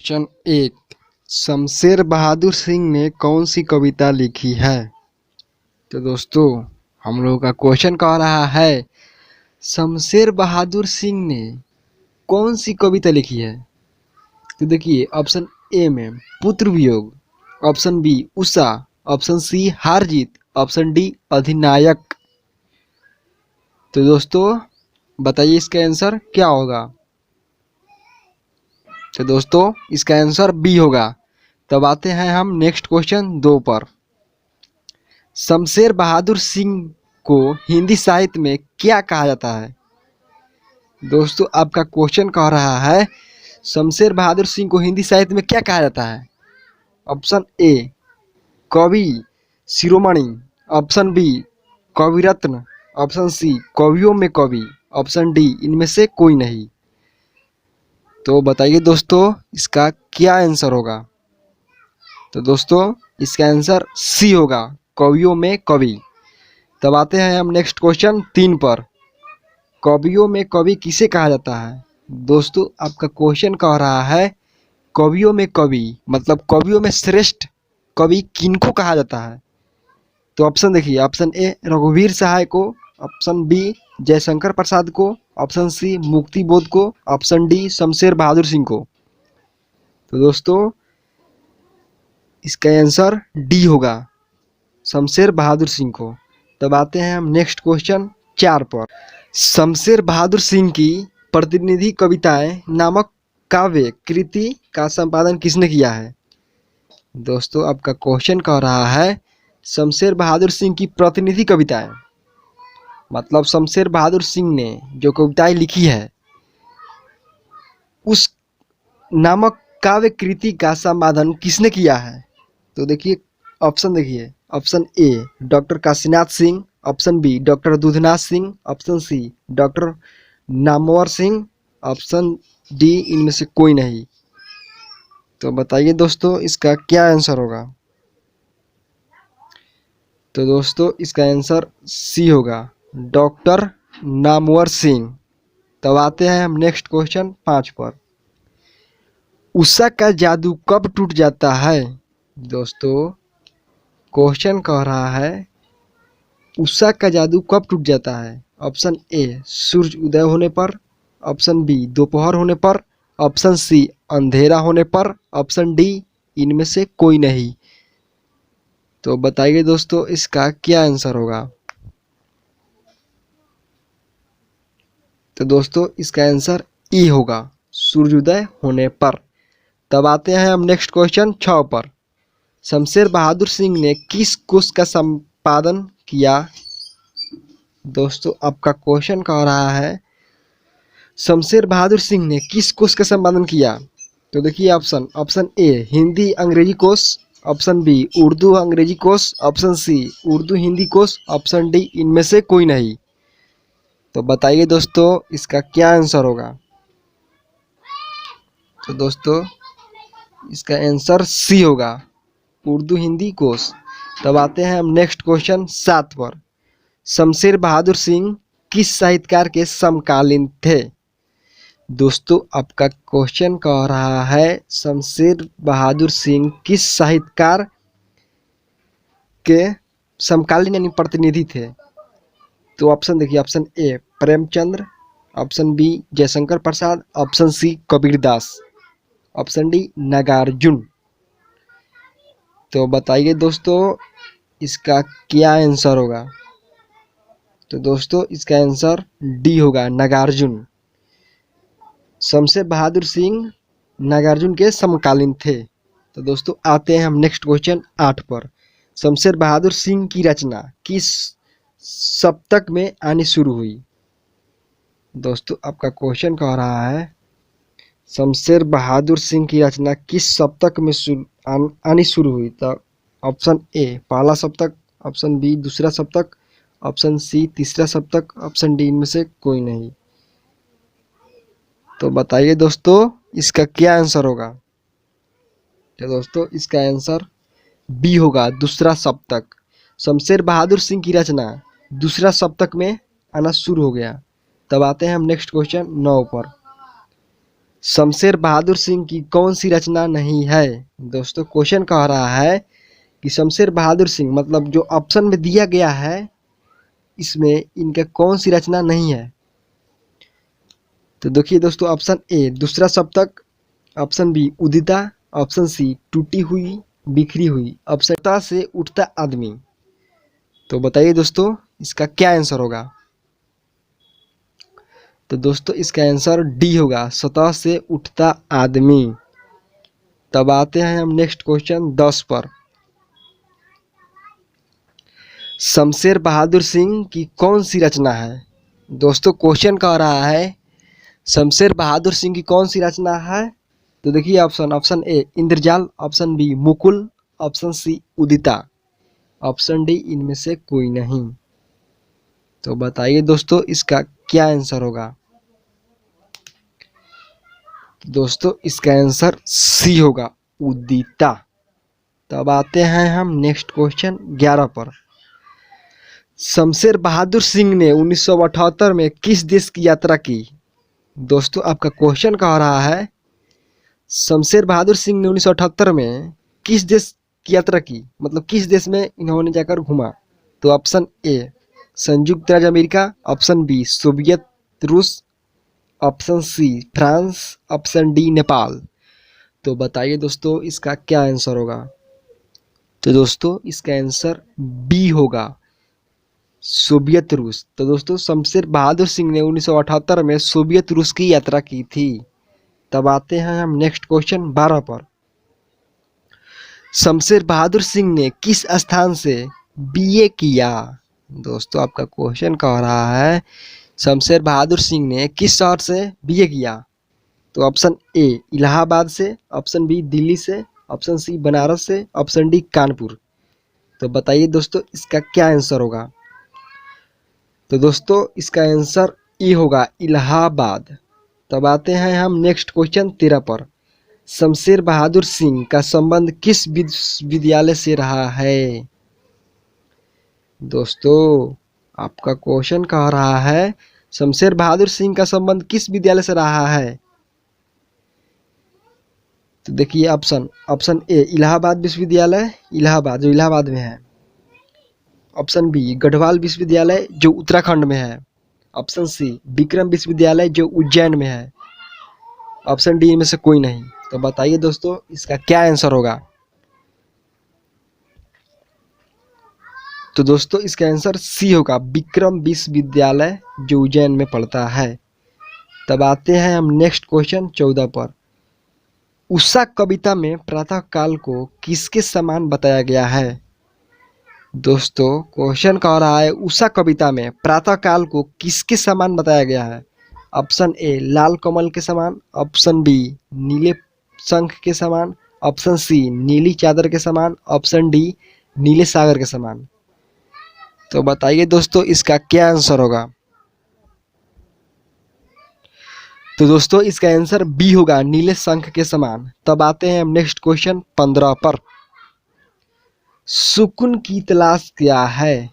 Question 1। Shamsher Bahadur Singh ने कौन सी कविता लिखी है? तो दोस्तों हम लोगों का क्वेश्चन कह रहा है शमशेर बहादुर सिंह ने कौन सी कविता लिखी है। तो देखिए ऑप्शन ए में पुत्र वियोग, ऑप्शन बी उषा, ऑप्शन सी हार जीत, ऑप्शन डी अधिनायक। तो दोस्तों बताइए इसका आंसर क्या होगा। तो दोस्तों इसका आंसर बी होगा। तब आते हैं हम नेक्स्ट क्वेश्चन 2 पर। शमशेर बहादुर सिंह को हिंदी साहित्य में क्या कहा जाता है? दोस्तों आपका क्वेश्चन कह रहा है शमशेर बहादुर सिंह को हिंदी साहित्य में क्या कहा जाता है। ऑप्शन ए कवि शिरोमणि, ऑप्शन बी कवि रत्न, ऑप्शन सी कवियों में कवि, ऑप्शन डी इनमें से कोई नहीं। तो बताइए दोस्तों इसका क्या आंसर होगा। तो दोस्तों इसका आंसर सी होगा, कवियों में कवि। तब आते हैं हम नेक्स्ट क्वेश्चन 3 पर। कवियों में कवि किसे कहा जाता है? दोस्तों आपका क्वेश्चन कह रहा है कवियों में कवि मतलब कवियों में श्रेष्ठ कवि किनको कहा जाता है। तो ऑप्शन देखिए, ऑप्शन ए रघुवीर सहाय को, ऑप्शन बी जयशंकर प्रसाद को, ऑप्शन सी मुक्ति बोध को, ऑप्शन डी शमशेर बहादुर सिंह को। तो दोस्तों इसका आंसर डी होगा, शमशेर बहादुर सिंह को। तब आते हैं हम नेक्स्ट क्वेश्चन 4 पर। शमशेर बहादुर सिंह की प्रतिनिधि कविताएं नामक काव्य कृति का संपादन किसने किया है? दोस्तों आपका क्वेश्चन कह रहा है शमशेर बहादुर सिंह की प्रतिनिधि कविताएं मतलब शमशेर बहादुर सिंह ने जो कविताएं लिखी है उस नामक काव्य कृति का संपादन किसने किया है? तो देखिए ऑप्शन देखिए, option A doctor Kashinath Singh, option B doctor Doodhnath Singh, option C doctor Namvar Singh, option D इनमें से कोई नहीं। तो बताइए दोस्तों इसका क्या आंसर होगा। तो दोस्तों इसका आंसर सी होगा, डॉक्टर नामवर सिंह। तब आते हैं हम नेक्स्ट क्वेश्चन 5 पर। उषा का जादू कब टूट जाता है? दोस्तों क्वेश्चन कह रहा है उषा का जादू कब टूट जाता है। ऑप्शन ए सूर्य उदय होने पर, ऑप्शन बी दोपहर होने पर, ऑप्शन सी अंधेरा होने पर, ऑप्शन डी इनमें से कोई नहीं। तो बताइए दोस्तों इसका क्या आंसर होगा। तो दोस्तों इसका आंसर ई होगा, सूर्योदय होने पर। तब आते हैं हम नेक्स्ट क्वेश्चन 6 पर। शमशेर बहादुर सिंह ने किस कोश का संपादन किया? दोस्तों आपका क्वेश्चन कह रहा है शमशेर बहादुर सिंह ने किस कोश का संपादन किया? तो देखिए ऑप्शन, ऑप्शन ए हिंदी अंग्रेजी कोश, ऑप्शन बी उर्दू अंग्रेजी कोश, ऑप्शन सी उर्दू हिंदी कोश, ऑप्शन डी इनमें से कोई नहीं। तो बताइए दोस्तों इसका क्या आंसर होगा। तो दोस्तों इसका आंसर सी होगा, उर्दू हिंदी कोश। तब आते हैं हम नेक्स्ट क्वेश्चन 7 पर। शमशेर बहादुर सिंह किस साहित्यकार के समकालीन थे? दोस्तों आपका क्वेश्चन कह रहा है शमशेर बहादुर सिंह किस साहित्यकार के समकालीन यानी प्रतिनिधि थे। तो ऑप्शन देखिए, option A Premchandra, option B Jaishankar Prasad, option C Kabirdas, option D Nagarjun. तो बताइए दोस्तों इसका क्या आंसर होगा। तो दोस्तों इसका आंसर डी होगा, नागार्जुन। शमशेर बहादुर सिंह नागार्जुन के समकालीन थे। तो दोस्तों आते हैं हम नेक्स्ट क्वेश्चन 8 पर। शमशेर बहादुर सिंह की रचना किस शतक में आनी शुरू हुई? दोस्तों आपका क्वेश्चन कह रहा है शमशेर बहादुर सिंह की रचना किस शतक में आनी शुरू हुई? तो ऑप्शन ए पहला शतक, ऑप्शन बी दूसरा शतक, ऑप्शन सी तीसरा शतक, ऑप्शन डी इनमें से कोई नहीं। तो बताइए दोस्तों इसका क्या आंसर होगा। तो दोस्तों इसका आंसर बी होगा, दूसरा शतक। शमशेर बहादुर सिंह की रचना दूसरा शतक में आना शुरू हो गया। तब आते हैं हम नेक्स्ट क्वेश्चन 9 पर। शमशेर बहादुर सिंह की कौन सी रचना नहीं है? दोस्तों क्वेश्चन कह रहा है कि शमशेर बहादुर सिंह मतलब जो ऑप्शन में दिया गया है इसमें इनका कौन सी रचना नहीं है? तो देखिए दोस्तों, ऑप्शन ए दूसरा सप्तक, ऑप्शन बी उदिता, ऑप्शन सी टूटी हुई बिखरी हुई, ऑप्शन ता से उठता आदमी। तो बताइए दोस्तों इसका क्या आंसर होगा? तो दोस्तों इसका आंसर डी होगा, सतह से उठता आदमी। तब आते हैं हम नेक्स्ट क्वेश्चन 10 पर। शमशेर बहादुर सिंह की कौन सी रचना है? दोस्तों क्वेश्चन कह रहा है शमशेर बहादुर सिंह की कौन सी रचना है? तो देखिए option A Indrajal, option B Mukul, option C Udita, option D इनमें से कोई नहीं। तो बताइए दोस्तों इसका क्या आंसर होगा? दोस्तों इसका आंसर सी होगा, उदिता। तब आते हैं हम नेक्स्ट क्वेश्चन 11 पर। शमशेर बहादुर सिंह ने 1978 में किस देश की यात्रा की? दोस्तों आपका क्वेश्चन कह रहा है शमशेर बहादुर सिंह ने 1978 में किस देश की यात्रा की, मतलब किस देश में इन्होंने जाकर घूमा? तो ऑप्शन ए संयुक्त राज्य अमेरिका, ऑप्शन बी सोवियत रूस, option C France, option D Nepal. तो बताइए दोस्तों इसका क्या आंसर होगा? तो दोस्तों इसका आंसर बी होगा, सोवियत रूस। तो दोस्तों शमशेर बहादुर सिंह ने 1978 में सोवियत रूस की यात्रा की थी। तब आते हैं हम नेक्स्ट क्वेश्चन 12 पर। शमशेर बहादुर सिंह ने किस स्थान से बीए किया? दोस्तों आपका क्वेश्चन कह रहा है शमशेर बहादुर सिंह ने किस शहर से बीए किया? तो ऑप्शन ए इलाहाबाद से, ऑप्शन बी दिल्ली से, ऑप्शन सी बनारस से, ऑप्शन डी कानपुर। तो बताइए दोस्तों इसका क्या आंसर होगा? तो दोस्तों इसका आंसर ए होगा, इलाहाबाद। तब आते हैं हम नेक्स्ट क्वेश्चन 13 पर। शमशेर बहादुर सिंह का संबंध किस विश्वविद्यालय से रहा है? दोस्तों आपका क्वेश्चन कह रहा है शमशेर बहादुर सिंह का संबंध किस विद्यालय से रहा है? तो देखिए ऑप्शन ए इलाहाबाद विश्वविद्यालय, इलाहाबाद जो इलाहाबाद में है, ऑप्शन बी गढ़वाल विश्वविद्यालय जो उत्तराखंड में है, ऑप्शन सी विक्रम विश्वविद्यालय जो उज्जैन में है, ऑप्शन डी में से कोई नहीं। तो बताइए दोस्तों इसका क्या आंसर होगा? तो दोस्तों इसका आंसर सी होगा, विक्रम विश्वविद्यालय जो उज्जैन में पड़ता है। तब आते हैं हम नेक्स्ट क्वेश्चन 14 पर। उषा कविता में प्रातः काल को किसके समान बताया गया है? दोस्तों क्वेश्चन कह रहा है उषा कविता में प्रातः काल को किसके समान बताया गया है? ऑप्शन ए लाल कमल के समान, ऑप्शन बी नीले शंख के समान, ऑप्शन सी नीली चादर के समान, ऑप्शन डी नीले सागर के समान। तो बताइए दोस्तों इसका क्या आंसर होगा? तो दोस्तों इसका आंसर बी होगा, नीले शंख के समान। तब आते हैं हम नेक्स्ट क्वेश्चन 15 पर। सुकून की तलाश क्या है?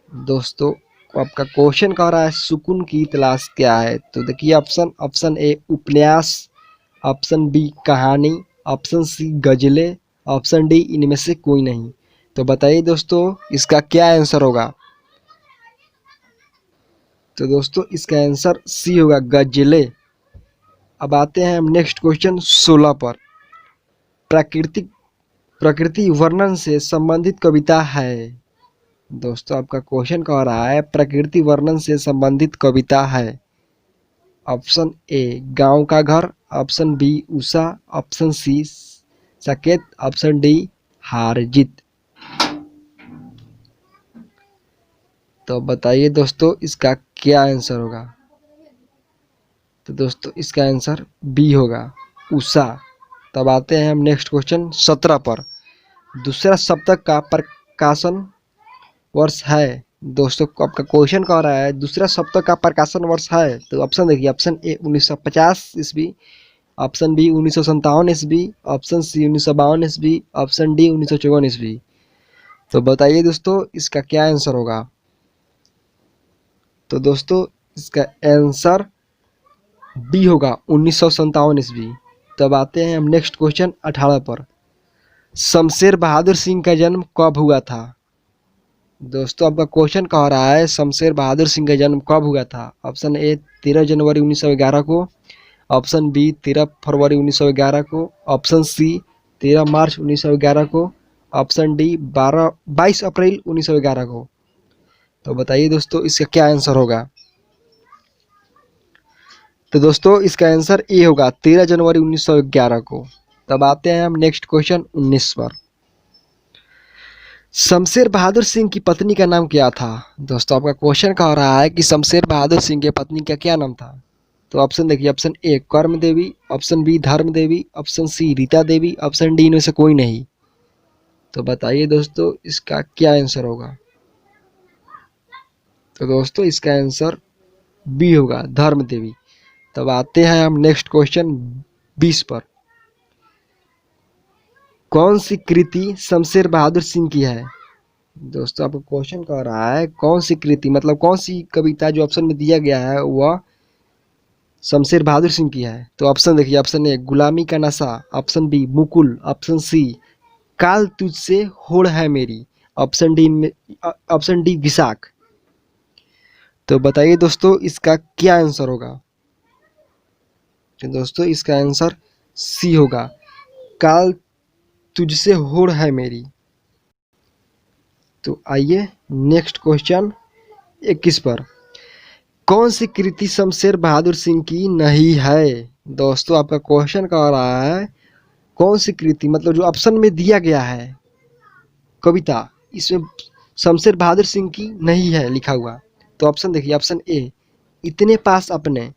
दोस्तों आपका क्वेश्चन कह रहा है सुकून की तलाश क्या है? तो देखिए ऑप्शन ए उपन्यास, ऑप्शन बी कहानी, ऑप्शन सी गजलें, ऑप्शन डी इनमें से कोई नहीं। तो बताइए दोस्तों इसका क्या आंसर होगा? तो दोस्तों इसका आंसर सी होगा, गजलें। अब आते हैं हम नेक्स्ट क्वेश्चन 16 पर। प्रकृति वर्णन से संबंधित कविता है। दोस्तों आपका क्वेश्चन कह रहा है प्रकृति वर्णन से संबंधित कविता है। ऑप्शन ए गांव का घर, option B Usha, option C Saket, option D हार जीत। तो बताइए दोस्तों इसका क्या आंसर होगा? तो दोस्तों इसका आंसर बी होगा, उषा। तब आते हैं हम नेक्स्ट क्वेश्चन 17 पर। दूसरा सप्तक का प्रकाशन वर्ष है। दोस्तों आपका क्वेश्चन कह रहा है दूसरा सप्तक का प्रकाशन वर्ष है। तो ऑप्शन देखिए, ऑप्शन ए 1950 ईस्वी, ऑप्शन बी 1957 ईस्वी, ऑप्शन सी 1952 ईस्वी, ऑप्शन डी 1954 ईस्वी। तो बताइए दोस्तों इसका क्या आंसर होगा? तो दोस्तों इसका आंसर डी होगा 1957 ईस्वी। तब आते हैं हम नेक्स्ट क्वेश्चन 18 पर। शमशेर बहादुर सिंह का जन्म कब हुआ था? दोस्तों आपका क्वेश्चन कह रहा है शमशेर बहादुर सिंह का जन्म कब हुआ था। ऑप्शन ए 13 जनवरी 1911 को, ऑप्शन बी 13 फरवरी 1911 को, ऑप्शन सी 13 मार्च 1911 को, ऑप्शन डी 22 अप्रैल 1911 को। तो बताइए दोस्तों इसका क्या आंसर होगा। तो दोस्तों इसका आंसर ए होगा 13 जनवरी 1911 को। तब आते हैं हम नेक्स्ट क्वेश्चन 19 पर। शमशेर बहादुर सिंह की पत्नी का नाम क्या था? दोस्तों आपका क्वेश्चन कह रहा है कि शमशेर बहादुर सिंह की पत्नी का क्या नाम था। तो ऑप्शन देखिए, ऑप्शन ए कर्म देवी, ऑप्शन बी धर्म देवी, option C Rita Devi, option D इनमें से कोई नहीं। तो बताइए दोस्तों इसका क्या आंसर होगा। तो दोस्तों इसका आंसर बी होगा धर्म देवी। तब आते हैं हम नेक्स्ट क्वेश्चन 20 पर। कौन सी कृति शमशेर बहादुर सिंह की है? दोस्तों आपको क्वेश्चन कह रहा है कौन सी कृति मतलब कौन सी कविता जो ऑप्शन में दिया गया है वह शमशेर बहादुर सिंह की है। तो ऑप्शन देखिए, ऑप्शन ए गुलामी का नशा, option B Mukul, option C काल तुझसे होड़ है मेरी, ऑप्शन डी विशाख। तो बताइए दोस्तों इसका क्या आंसर होगा। तो दोस्तों इसका आंसर सी होगा काल तुझसे होड़ है मेरी। तो आइए नेक्स्ट क्वेश्चन 21 पर। कौन सी कृति शमशेर बहादुर सिंह की नहीं है? दोस्तों आपका क्वेश्चन कह रहा है कौन सी कृति मतलब जो ऑप्शन में दिया गया है कविता इसमें शमशेर बहादुर सिंह की नहीं है लिखा हुआ। तो ऑप्शन देखिए, ऑप्शन ए इतने पास अपने,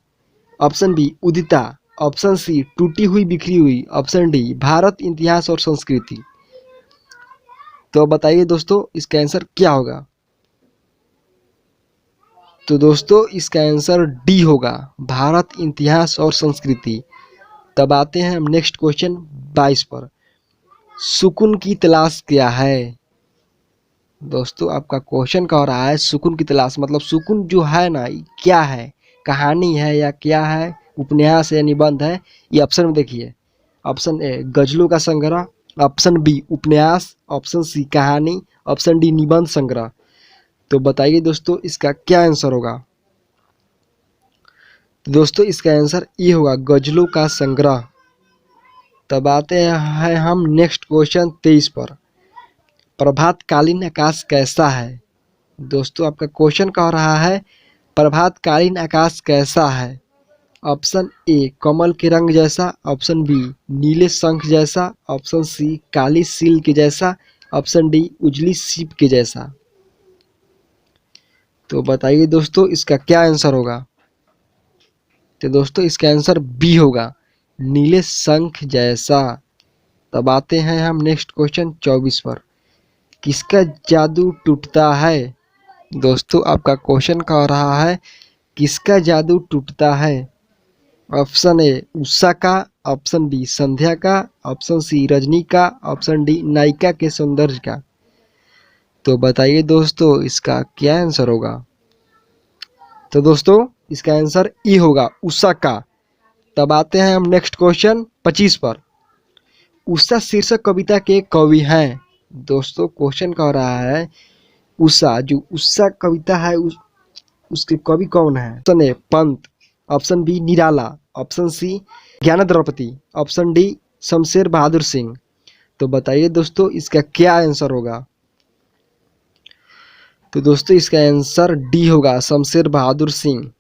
ऑप्शन बी उदिता, ऑप्शन सी टूटी हुई बिखरी हुई, ऑप्शन डी भारत इतिहास और संस्कृति। तो बताइए दोस्तों इसका आंसर क्या होगा। तो दोस्तों इसका आंसर डी होगा भारत इतिहास और संस्कृति। तब आते हैं हम नेक्स्ट क्वेश्चन 22 पर। सुकून की तलाश क्या है? दोस्तों आपका क्वेश्चन कह रहा है सुकून की तलाश मतलब सुकून जो है ना क्या है, कहानी है या क्या है, उपन्यास है या निबंध है। ये ऑप्शन में देखिए, ऑप्शन ए गजलों का संग्रह, ऑप्शन बी उपन्यास, ऑप्शन सी कहानी, ऑप्शन डी निबंध संग्रह। तो बताइए दोस्तों इसका क्या आंसर होगा। तो दोस्तों इसका आंसर ये होगा गजलों का संग्रह। तब आते हैं हम नेक्स्ट क्वेश्चन 23 पर। प्रभातकालीन आकाश कैसा है? दोस्तों आपका क्वेश्चन कह रहा है प्रभातकालीन आकाश कैसा है। ऑप्शन ए कमल के रंग जैसा, ऑप्शन बी नीले शंख जैसा, ऑप्शन सी काली सील के जैसा, ऑप्शन डी उजली सीप के जैसा। तो बताइए दोस्तों इसका क्या आंसर होगा। तो दोस्तों इसका आंसर बी होगा नीले शंख जैसा। तब आते हैं हम नेक्स्ट क्वेश्चन 24 पर। किसका जादू टूटता है? दोस्तों आपका क्वेश्चन कह रहा है किसका जादू टूटता है। ऑप्शन ए उषा का, ऑप्शन बी संध्या का, ऑप्शन सी रजनी का, ऑप्शन डी नायिका के सौंदर्य का। तो बताइए दोस्तों इसका क्या आंसर होगा। तो दोस्तों इसका आंसर ई होगा उषा का। तब आते हैं हम नेक्स्ट क्वेश्चन 25 पर। उषा शीर्षक कविता के कवि हैं। दोस्तों क्वेश्चन कह रहा है उषा जो उषा कविता है उसके कवि कौन है। Option A Pant, option B Nirala, option C ज्ञान द्रौपदी, ऑप्शन डी शमशेर बहादुर सिंह। तो बताइए दोस्तों इसका क्या आंसर होगा। तो दोस्तों इसका आंसर डी होगा शमशेर बहादुर सिंह।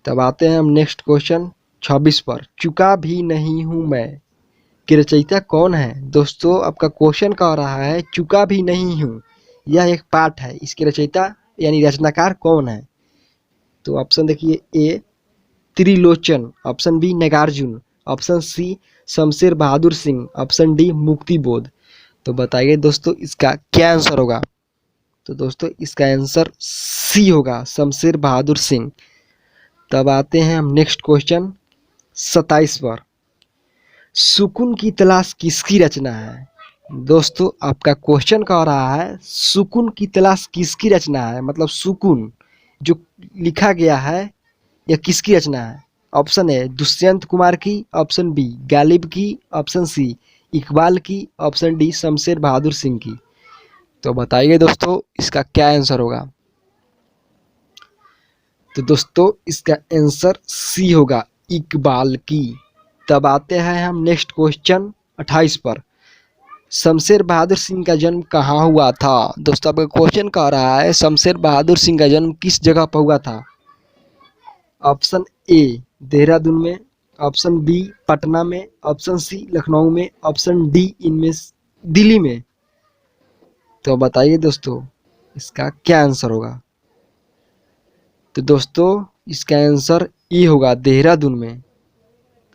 तब आते हैं हम नेक्स्ट क्वेश्चन 26 पर। चुका भी नहीं हूं मैं की रचयिता कौन है? दोस्तों आपका क्वेश्चन कह रहा है चुका भी नहीं हूं यह एक पाठ है, इसके रचयिता यानी रचनाकार कौन है। तो ऑप्शन देखिए, A Trilochan, option B Nagarjun, option C Shamsher Bahadur Singh, option D Mukti Bodh. तो बताइए दोस्तों इसका क्या आंसर होगा। तो दोस्तों इसका आंसर सी होगा शमशेर बहादुर सिंह। तब आते हैं हम नेक्स्ट क्वेश्चन 27 पर। सुकून की तलाश किसकी रचना है? दोस्तों आपका क्वेश्चन कह रहा है सुकून की तलाश किसकी रचना है मतलब सुकून जो लिखा गया है यह किसकी रचना है। ऑप्शन ए दुष्यंत कुमार की, ऑप्शन बी गालिब की, ऑप्शन सी इकबाल की, ऑप्शन डी शमशेर बहादुर सिंह की। तो बताइए दोस्तों इसका क्या आंसर होगा। तो दोस्तों इसका आंसर सी होगा, इकबाल की। तब आते हैं हम नेक्स्ट क्वेश्चन 28 पर। शमशेर बहादुर सिंह का जन्म कहाँ हुआ था। दोस्तों आपका क्वेश्चन कह रहा है शमशेर बहादुर सिंह का जन्म किस जगह पर हुआ था। ऑप्शन ए देहरादून में, ऑप्शन बी पटना में, ऑप्शन सी लखनऊ में, ऑप्शन डी इनमें दिल्ली में। तो बताइए दोस्तों इसका क्या आंसर होगा। तो दोस्तों इसका आंसर ई होगा, देहरादून में।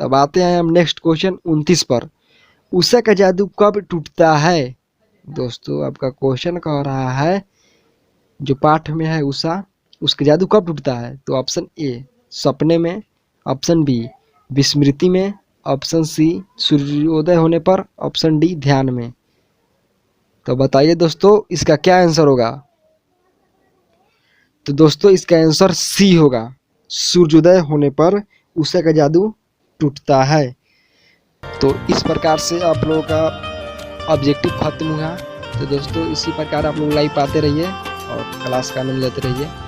तब आते हैं हम नेक्स्ट क्वेश्चन 29 पर। उषा का जादू कब टूटता है। दोस्तों आपका क्वेश्चन कह रहा है जो पाठ में है उषा, उसका जादू कब टूटता है। तो ऑप्शन ए सपने में, ऑप्शन बी विस्मृति में, ऑप्शन सी सूर्योदय होने पर, ऑप्शन डी ध्यान में। तो बताइए दोस्तों इसका क्या आंसर होगा। तो दोस्तों इसका आंसर सी होगा, सूर्योदय होने पर उषा का जादू टूटता है। तो इस प्रकार से आप लोगों का ऑब्जेक्टिव खत्म हुआ। तो दोस्तों इसी प्रकार आप लोग लाइव पाते रहिए और क्लास का आनंद लेते रहिए।